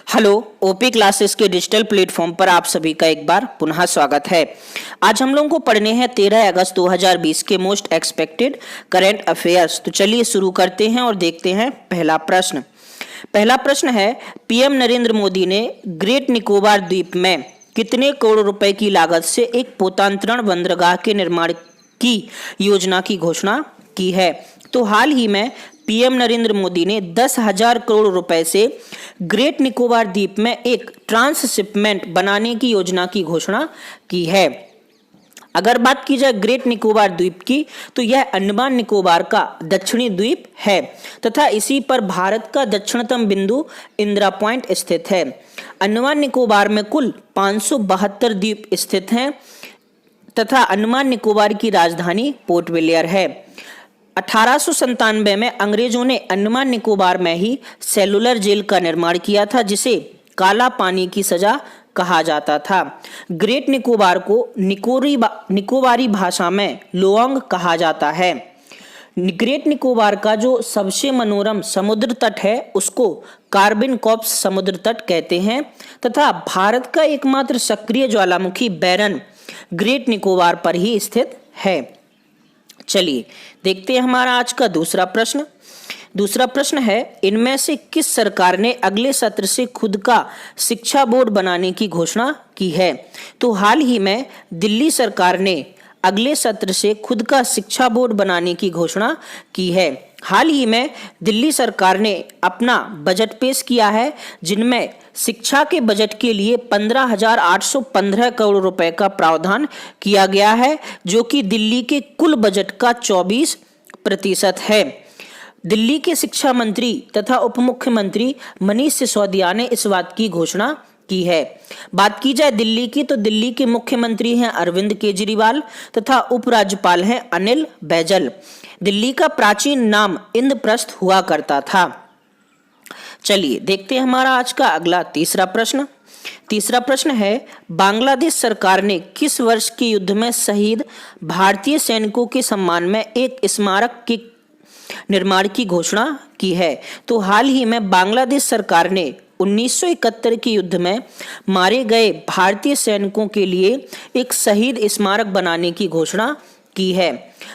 Hello, OP classes के digital platform पर आप सभी का एक बार पुनः स्वागत है। आज हम लोगों को पढ़ने हैं 13 अगस्त 2020 के मोस्ट एक्सपेक्टेड करंट अफेयर्स। तो चलिए शुरू करते हैं और देखते हैं पहला प्रश्न। पहला प्रश्न है, पीएम नरेंद्र मोदी ने ग्रेट निकोबार द्वीप में कितने करोड़ रुपए की लागत से एक पोतांतरण बंदरगाह के निर्माण की योजना की घोषणा की है? तो हाल ही में पीएम नरेंद्र मोदी ने 10,000 करोड़ रुपए से ग्रेट निकोबार द्वीप में एक ट्रांसशिपमेंट बनाने की योजना की घोषणा की है। अगर बात की जाए ग्रेट निकोबार द्वीप की, तो यह अंडमान निकोबार का दक्षिणी द्वीप है तथा इसी पर भारत का दक्षिणतम बिंदु इंदिरा पॉइंट स्थित है। अंडमान निकोबार में कुल 572 द्वीप स्थित हैं तथा अंडमान निकोबार की राजधानी पोर्ट विलियर है। 1897 में अंग्रेजों ने अंडमान निकोबार में ही सेलुलर जेल का निर्माण किया था, जिसे काला पानी की सजा कहा जाता था। ग्रेट निकोबार को निकोबारी भाषा में लोअंग कहा जाता है। ग्रेट निकोबार का जो सबसे मनोरम समुद्र तट है उसको कार्बिन कॉर्प्स समुद्र तट कहते हैं तथा भारत का एकमात्र सक्रिय ज्वालामुखी बैरन ग्रेट निकोबार पर ही स्थित है। चलिए देखते हैं हमारा आज का दूसरा प्रश्न। दूसरा प्रश्न है, इनमें से किस सरकार ने अगले सत्र से खुद का शिक्षा बोर्ड बनाने की घोषणा की है? तो हाल ही में दिल्ली सरकार ने अगले सत्र से खुद का शिक्षा बोर्ड बनाने की घोषणा की है। हाल ही में दिल्ली सरकार ने अपना बजट पेश किया है, जिनमें शिक्षा के बजट के लिए 15,815 करोड़ रुपए का प्रावधान किया गया है, जो कि दिल्ली के कुल बजट का 24% है। दिल्ली के शिक्षा मंत्री तथा उप मुख्यमंत्री मनीष सिसोदिया ने इस बात की घोषणा की है। बात की जाए दिल्ली की, तो दिल्ली के मुख्यमंत्री हैं अरविंद केजरीवाल तथा उपराज्यपाल हैं अनिल बैजल। दिल्ली का प्राचीन नाम इंद्रप्रस्थ हुआ करता था। चलिए देखते हैं हमारा आज का अगला तीसरा प्रश्न। तीसरा प्रश्न है, बांग्लादेश सरकार ने किस वर्ष के युद्ध में शहीद भारतीय सैनिकों के सम्मान में एक स्मारक के निर्माण की घोषणा की है? तो हाल ही में बांग्लादेश सरकार ने 1971 के युद्ध में मारे गए भारतीय सैनिकों के लिए एक शहीद स्मारक बनाने की घोषणा की है।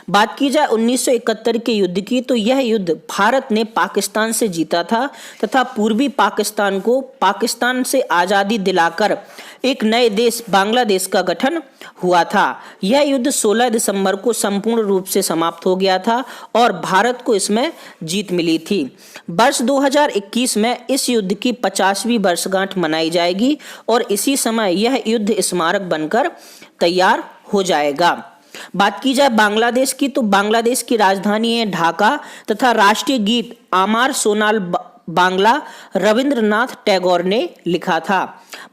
बात की जाए 1971 के युद्ध की, तो यह युद्ध भारत ने पाकिस्तान से जीता था तथा पूर्वी पाकिस्तान को पाकिस्तान से आज़ादी दिलाकर एक नए देश बांग्लादेश का गठन हुआ था। यह युद्ध 16 दिसंबर को संपूर्ण रूप से समाप्त हो गया था और भारत को इसमें जीत मिली थी। वर्ष 2021 में इस युद्ध की 50वीं वर्षगांठ मनाई जाएगी और इसी समय यह युद्ध स्मारक बनकर तैयार हो जाएगा। बात की जाए बांग्लादेश की, तो बांग्लादेश की राजधानी है ढाका तथा राष्ट्रीय गीत आमार सोनाल बांग्ला रविंद्रनाथ टैगोर ने लिखा था।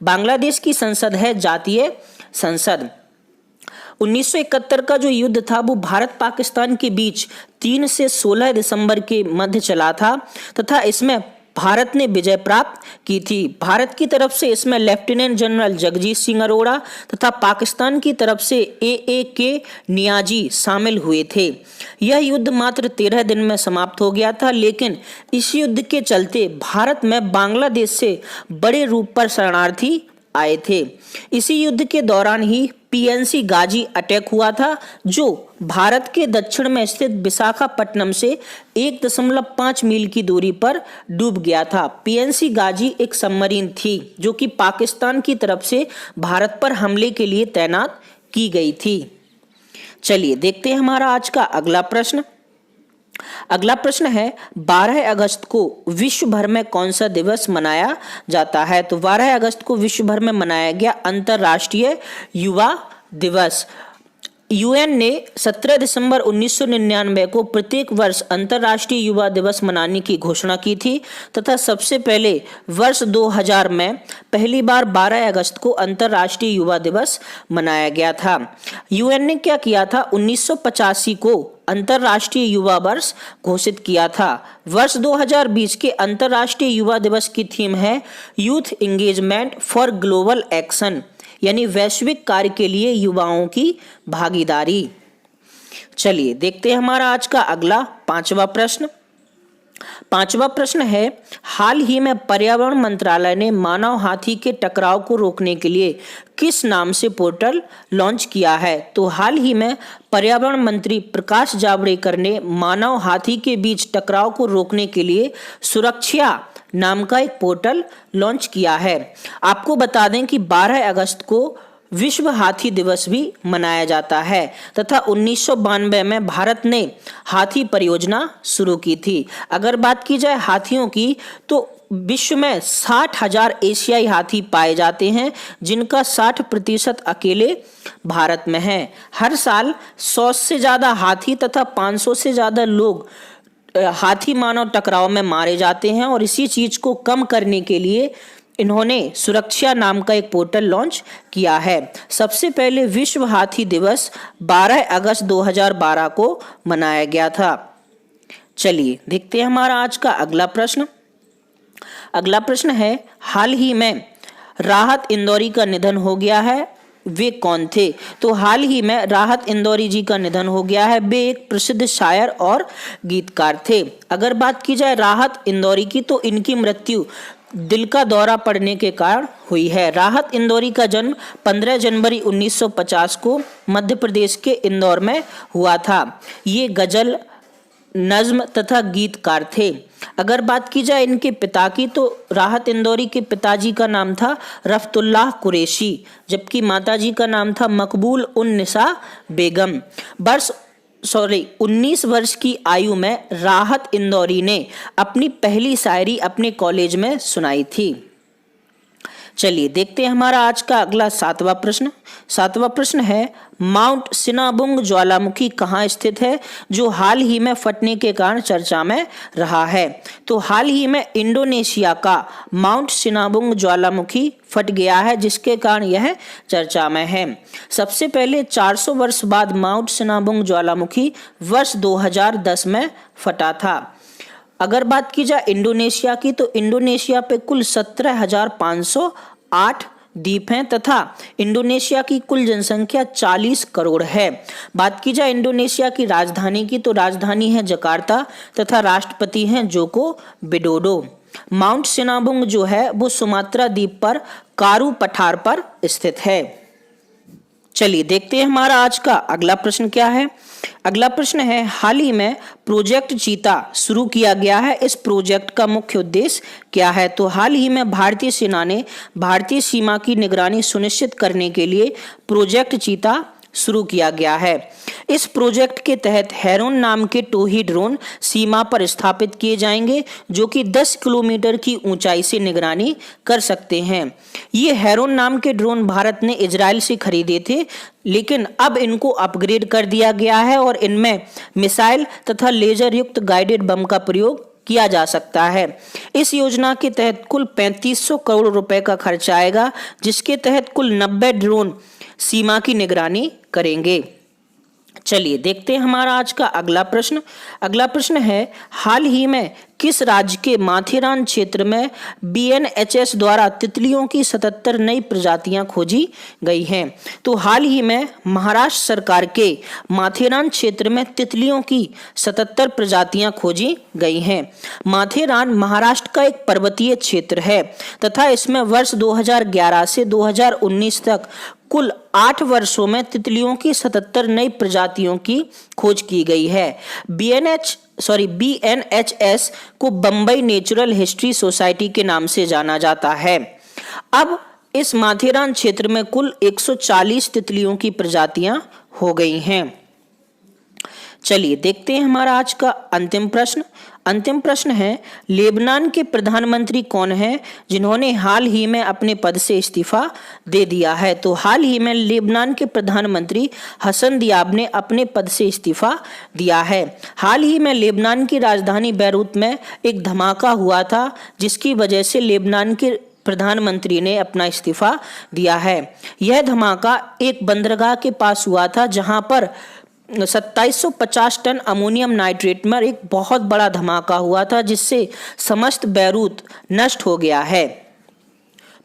बांग्लादेश की संसद है जातीय संसद। 1971 का जो युद्ध था वो भारत पाकिस्तान के बीच 3 से 16 दिसंबर के मध्य चला था तथा इसमें भारत ने विजय प्राप्त की थी। भारत की तरफ से इसमें लेफ्टिनेंट जनरल जगजीत सिंह अरोड़ा तथा पाकिस्तान की तरफ से AAK नियाजी शामिल हुए थे। यह युद्ध मात्र 13 दिन में समाप्त हो गया था, लेकिन इस युद्ध के चलते भारत में बांग्लादेश से बड़े रूप पर शरणार्थी आए थे। इसी युद्ध के दौरान ही PNC गाजी अटैक हुआ था, जो भारत के दक्षिण में स्थित विशाखापट्टनम से 1.5 मील की दूरी पर डूब गया था। PNC गाजी एक सबमरीन थी जो कि पाकिस्तान की तरफ से भारत पर हमले के लिए तैनात की गई थी। चलिए देखते हैं हमारा आज का अगला प्रश्न। अगला प्रश्न है, 12 अगस्त को विश्व भर में कौन सा दिवस मनाया जाता है? तो 12 अगस्त को विश्व भर में मनाया गया अंतर्राष्ट्रीय युवा दिवस। UN ने 17 दिसंबर 1999 को प्रत्येक वर्ष अंतर्राष्ट्रीय युवा दिवस मनाने की घोषणा की थी तथा सबसे पहले वर्ष 2000 में पहली बार 12 अगस्त को अंतर्राष्ट्रीय युवा दिवस मनाया गया था। UN ने क्या किया था, 1985 को अंतर्राष्ट्रीय युवा वर्ष घोषित किया था। वर्ष 2020 के अंतर्राष्ट्रीय युवा दिवस की थीम है youth engagement for global action, यानी वैश्विक कार्य के लिए युवाओं की भागीदारी। चलिए देखते हैं हमारा आज का अगला 5वां प्रश्न। पांचवा प्रश्न है, हाल ही में पर्यावरण मंत्रालय ने मानव हाथी के टकराव को रोकने के लिए किस नाम से पोर्टल लॉन्च किया है? तो हाल ही में पर्यावरण मंत्री प्रकाश जावड़ेकर ने मानव हाथी के बीच टकराव को रोकने के लिए सुरक्षा नाम का एक पोर्टल लॉन्च किया है। आपको बता दें कि 12 अगस्त को विश्व हाथी दिवस भी मनाया जाता है तथा 1992 में भारत ने हाथी परियोजना शुरू की थी। अगर बात की जाए हाथियों की तो विश्व में 60,000 एशियाई हाथी पाए जाते हैं, जिनका 60% अकेले भारत में है। हर साल 100 से ज़्यादा हाथी तथा 500 से ज़्यादा लोग हाथी मानव टकराव में मारे जाते हैं और इसी चीज को कम करने के लिए इन्होंने सुरक्षा नाम का एक पोर्टल लॉन्च किया है। सबसे पहले विश्व हाथी दिवस 12 अगस्त 2012 को मनाया गया था। चलिए देखते हैं हमारा आज का अगला प्रश्न। अगला प्रश्न है, हाल ही में राहत इंदौरी का निधन हो गया है, वे कौन थे? तो हाल ही में राहत इंदौरी जी का निधन हो गया है। वे एक प्रसिद्ध शायर और गीतकार थे। अगर बात की जाए राहत इंदौरी की तो इनकी मृत्यु दिल का दौरा पड़ने के कारण हुई है। राहत इंदौरी का जन्म 15 जनवरी 1950 को मध्य प्रदेश के इंदौर में हुआ था। ये गजल, नज्म तथा गीतकार थे। अगर बात की जाए इनके पिता की तो राहत इंदौरी के पिताजी का नाम था रफ्तुल्लाह कुरैशी, जबकि माताजी का नाम था मकबूल उन निसा बेगम। 19 वर्ष की आयु में राहत इंदौरी ने अपनी पहली शायरी अपने कॉलेज में सुनाई थी। चलिए देखते हैं हमारा आज का अगला सातवां प्रश्न। सातवां प्रश्न है, माउंट सिनाबुंग ज्वालामुखी कहाँ स्थित है, जो हाल ही में फटने के कारण चर्चा में रहा है? तो हाल ही में इंडोनेशिया का माउंट सिनाबुंग ज्वालामुखी फट गया है, जिसके कारण यह चर्चा में है। सबसे पहले 400 वर्ष बाद माउंट सिनाबुंग ज्वालामुखी वर्ष 2010 में फटा था। अगर बात की जाए इंडोनेशिया की तो इंडोनेशिया पे कुल 17,508 द्वीप हैं तथा इंडोनेशिया की कुल जनसंख्या 40 करोड़ है। बात की जाए इंडोनेशिया की राजधानी की तो राजधानी है जकार्ता तथा राष्ट्रपति हैं जोको विडोडो। माउंट सिनाबुंग जो है वो सुमात्रा द्वीप पर कारू पठार पर स्थित है। चलिए देखते हैं हमारा आज का अगला प्रश्न क्या है। अगला प्रश्न है, हाल ही में प्रोजेक्ट चीता शुरू किया गया है, इस प्रोजेक्ट का मुख्य उद्देश्य क्या है? तो हाल ही में भारतीय सेना ने भारतीय सीमा की निगरानी सुनिश्चित करने के लिए प्रोजेक्ट चीता शुरू किया गया है। इस प्रोजेक्ट के तहत हेरोन नाम के टोही ड्रोन सीमा पर स्थापित किए जाएंगे, जो कि 10 किलोमीटर की ऊंचाई से निगरानी कर सकते हैं। ये हेरोन नाम के ड्रोन भारत ने इजराइल से खरीदे थे, लेकिन अब इनको अपग्रेड कर दिया गया है और इनमें मिसाइल तथा लेजर युक्त गाइडेड बम का प्रयोग किया जा सकता है। इस योजना के तहत कुल 3500 करोड़ रुपए का खर्च आएगा, जिसके तहत कुल 90 ड्रोन सीमा की निगरानी करेंगे। चलिए देखते हैं हमारा आज का अगला प्रश्न। अगला प्रश्न है, हाल ही में किस राज्य के माथेरान क्षेत्र में BNHS द्वारा तितलियों की 77 नई प्रजातियां खोजी गई हैं? तो हाल ही में महाराष्ट्र सरकार के माथेरान क्षेत्र में तितलियों की 77 प्रजातियां खोजी गई हैं। माथेरान महाराष्ट्र का एक पर्वतीय क्षेत्र है तथा इसमें वर्ष 2011 से 2019 तक कुल 8 वर्षों में तितलियों की 77 नई प्रजातियों की खोज की गई है। BNHS को बम्बई नेचुरल हिस्ट्री सोसाइटी के नाम से जाना जाता है। अब इस माथेरान क्षेत्र में कुल 140 तितलियों की प्रजातियां हो गई हैं। चलिए देखते हैं हमारा आज का अंतिम प्रश्न। अंतिम प्रश्न है, लेबनान के प्रधानमंत्री कौन हैं जिन्होंने हाल ही में अपने पद से इस्तीफा दे दिया है? तो हाल ही में लेबनान के प्रधानमंत्री हसन दियाब ने अपने पद से इस्तीफा दिया है। हाल ही में लेबनान की राजधानी बैरूत में एक धमाका हुआ था, जिसकी वजह से लेबनान के प्रधानमंत्री ने अपना इस्तीफा दिया है। यह धमाका एक बंदरगाह के पास हुआ था, जहां पर 2750 टन अमोनियम नाइट्रेट में एक बहुत बड़ा धमाका हुआ था, जिससे समस्त बैरूत नष्ट हो गया है।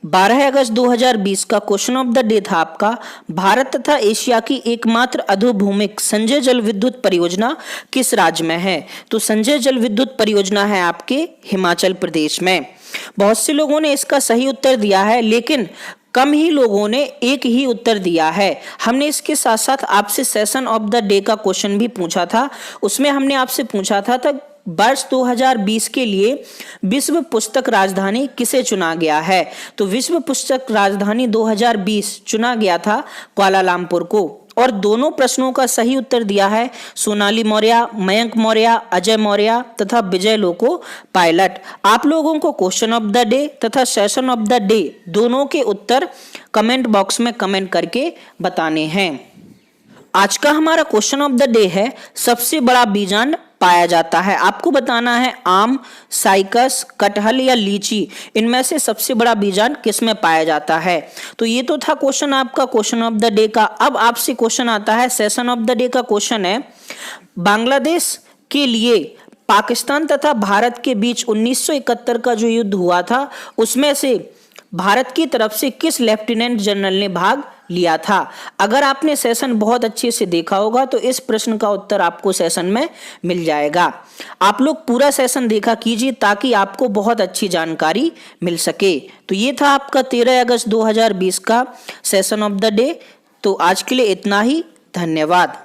12 अगस्त 2020 का क्वेश्चन ऑफ द डे था आपका, भारत तथा एशिया की एकमात्र अधोभूमिक संजय जल विद्युत परियोजना किस राज्य में है? तो संजय जल विद्युत परियोजना है आपके हिमाचल प्रदेश में। बहुत से लोगों ने इसका सही उत्तर दिया है, लेकिन कम ही लोगों ने एक ही उत्तर दिया है। हमने इसके साथ साथ आपसे सेशन ऑफ द डे का क्वेश्चन भी पूछा था। उसमें हमने आपसे पूछा था वर्ष 2020 के लिए विश्व पुस्तक राजधानी किसे चुना गया है? तो विश्व पुस्तक राजधानी 2020 चुना गया था कुआलालंपुर को। और दोनों प्रश्नों का सही उत्तर दिया है सोनाली मौर्य, मयंक मौर्य, अजय मौर्य तथा विजय लोको पायलट। आप लोगों को क्वेश्चन ऑफ द डे तथा सेशन ऑफ द डे दोनों के उत्तर कमेंट बॉक्स में कमेंट करके बताने हैं। आज का हमारा क्वेश्चन ऑफ द डे है, सबसे बड़ा बीजांड पाया जाता है। आपको बताना है आम, साइकस, कटहल या लीची, इनमें से सबसे बड़ा बीजांड किस में पाया जाता है? तो ये तो था क्वेश्चन आपका क्वेश्चन ऑफ द डे का। अब आपसे क्वेश्चन आता है सेशन ऑफ द डे का। क्वेश्चन है, बांग्लादेश के लिए पाकिस्तान तथा भारत के बीच 1971 का जो युद्ध हुआ था, उसमें से भारत की तरफ से किस लेफ्टिनेंट जनरल ने भाग लिया था? अगर आपने सेशन बहुत अच्छे से देखा होगा तो इस प्रश्न का उत्तर आपको सेशन में मिल जाएगा। आप लोग पूरा सेशन देखा कीजिए ताकि आपको बहुत अच्छी जानकारी मिल सके। तो ये था आपका 13 अगस्त 2020 का सेशन ऑफ द डे। तो आज के लिए इतना ही, धन्यवाद।